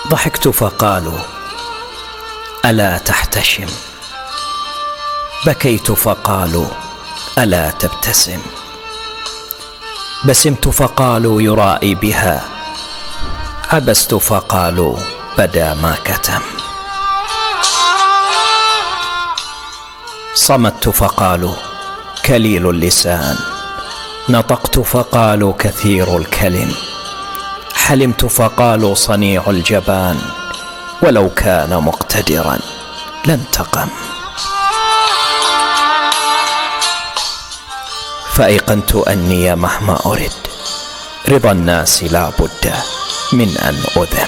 ضحكت فقالوا ألا تحتشم، بكيت فقالوا ألا تبتسم، بسمت فقالوا يرائي بها، عبست فقالوا بدا ما كتم، صمت فقالوا كليل اللسان، نطقت فقالوا كثير الكلم، حلمت فقالوا صنيع الجبان، ولو كان مقتدرا لانتقم. فأيقنت أني مهما أرد رضا الناس لا بد من أن أذم.